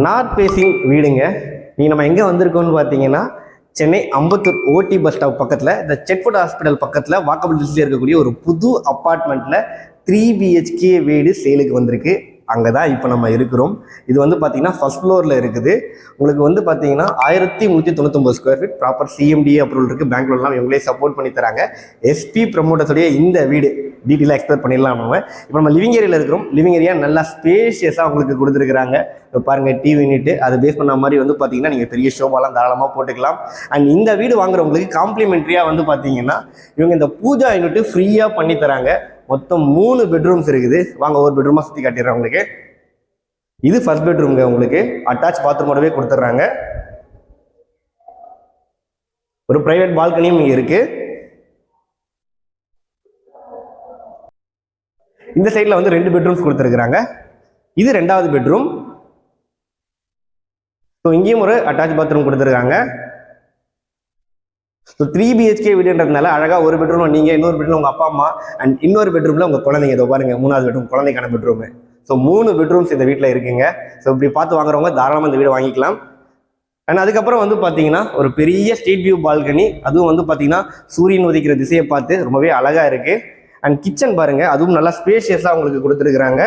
North facing வீடுங்க. நீங்கள் நம்ம எங்கே வந்திருக்கோம்னு பார்த்தீங்கன்னா சென்னை அம்பத்தூர் ஓடி பஸ் ஸ்டாப் பக்கத்தில் இந்த செட்ஃபுட் ஹாஸ்பிட்டல் பக்கத்தில் வாக்கபிள் டிஸ்ட்ரிக்ட் இருக்கக்கூடிய ஒரு புது அப்பார்ட்மெண்ட்டில் 3 BHK வீடு சேலுக்கு வந்திருக்கு. அங்கே தான் இப்போ நம்ம இருக்கிறோம். இது வந்து பார்த்தீங்கன்னா ஃபர்ஸ்ட் ஃப்ளோரில் இருக்குது. உங்களுக்கு வந்து பார்த்தீங்கன்னா 1399 square feet proper CMDA approval இருக்குது. பேங்க் லோன்லாம் இவங்களே சப்போர்ட் பண்ணி தராங்க. SP ப்ரமோட்டர்ஸுடைய இந்த வீடு டீட்டெயிலாக எக்ஸ்பிளைன் பண்ணிடலாம். இப்போ நம்ம லிவிங் ஏரியாவில் இருக்கிறோம். லிவிங் ஏரியா நல்லா ஸ்பேஷியஸாக உங்களுக்கு கொடுத்துருக்குறாங்க. இப்போ பாருங்கள், டிவி யூனிட் அதை பேஸ் பண்ண மாதிரி வந்து பார்த்தீங்கன்னா நீங்கள் பெரிய ஷோபாலாம் தாராளமாக போட்டுக்கலாம். அண்ட் இந்த வீடு வாங்குறவங்களுக்கு காம்ப்ளிமெண்ட்ரியாக வந்து பார்த்தீங்கன்னா இவங்க இந்த பூஜா யூனிட் ஃப்ரீயாக பண்ணி தராங்க. மொத்தம் 3 பெட்ரூம்ஸ் இருக்குது. வாங்க ஒரு பெட்ரூமாக சுற்றி காட்டிடுறேன் உங்களுக்கு. இது ஃபர்ஸ்ட் பெட்ரூம்ங்க. உங்களுக்கு அட்டாச் பாத்ரூமோடவே கொடுத்துட்றாங்க. ஒரு பிரைவேட் பால்கனியும் இங்கே இருக்கு. இந்த சைடில் வந்து 2 பெட்ரூம்ஸ் கொடுத்துருக்குறாங்க. இது 2வது பெட்ரூம். ஸோ இங்கேயும் ஒரு அட்டாச் பாத்ரூம் கொடுத்துருக்காங்க. ஸோ 3 BHK வீடுன்றதுனால அழகாக ஒரு பெட்ரூம் நீங்கள், இன்னொரு பெட்ரூம் உங்கள் அப்பா அம்மா, அண்ட் இன்னொரு பெட்ரூமில் உங்கள் குழந்தைங்க. இதோ பாருங்கள், 3வது பெட்ரூம் குழந்தைக்கான பெட்ரூமு. ஸோ 3 பெட்ரூம்ஸ் இந்த வீட்டில் இருக்குங்க. ஸோ இப்படி பார்த்து வாங்குறவங்க தாராளமாக இந்த வீடு வாங்கிக்கலாம். அண்ட் அதுக்கப்புறம் வந்து பார்த்தீங்கன்னா ஒரு பெரிய ஸ்ட்ரீட் வியூ பால்கனி. அதுவும் வந்து பார்த்தீங்கன்னா சூரியன் உதிக்கிற திசையை பார்த்து ரொம்பவே அழகாக இருக்குது. அண்ட் கிச்சன் பாருங்கள், அதுவும் நல்லா ஸ்பேஷியஸாக உங்களுக்கு கொடுத்துருக்குறாங்க.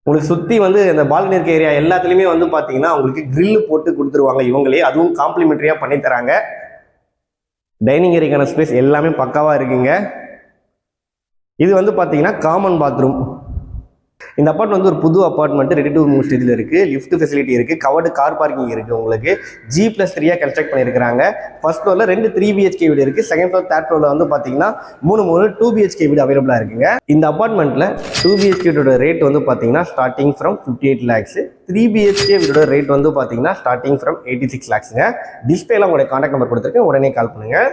உங்களுக்கு சுற்றி வந்து இந்த பால்கனி இருக்க ஏரியா எல்லாத்துலேயுமே வந்து பார்த்தீங்கன்னா உங்களுக்கு கிரில் போட்டு கொடுத்துருவாங்க இவங்களே. அதுவும் காம்ப்ளிமெண்ட்ரியாக பண்ணி தராங்க. டைனிங் ஏரியாக்கான ஸ்பேஸ் எல்லாமே பக்காவாக இருக்குங்க. இது வந்து பார்த்தீங்கன்னா காமன் பாத்ரூம். இந்த அப்பார்ட்மெண்ட் வந்து ஒரு புது அப்பார்ட்மெண்ட், ரெடி டு மூவ் ஸ்டேஜில் இருக்குது. லிஃப்ட் ஃபெசிலிட்டி இருக்குது. கவர்டு கார் பார்க்கிங் இருக்குது. உங்களுக்கு G+3 கன்ஸ்ட்ரக்ட் பண்ணியிருக்கிறாங்க. ஃபர்ஸ்ட் ஃப்ளோரில் 2 3 BHK வீடு இருக்குது. செகண்ட் ஃப்ளோர் தேர்ட் ஃப்ளோரில் வந்து பார்த்தீங்கன்னா 3 2 BHK வீடு அவைலபிளாக இருக்குங்க. இந்த அப்பார்ட்மெண்ட்டில் 2 BHK வீடோட ரேட் வந்து பார்த்தீங்கன்னா ஸ்டார்டிங் ஃப்ரம் 58 lakhs. 3 BHK வீடோட ரேட் வந்து பார்த்தீங்கன்னா ஸ்டார்டிங் ஃப்ரம் 86 lakhsங்க. டிஸ்பிளேல உங்களுடைய கான்டாக்ட் நம்பர் கொடுத்துருக்கேன். உடனே கால் பண்ணுங்கள்.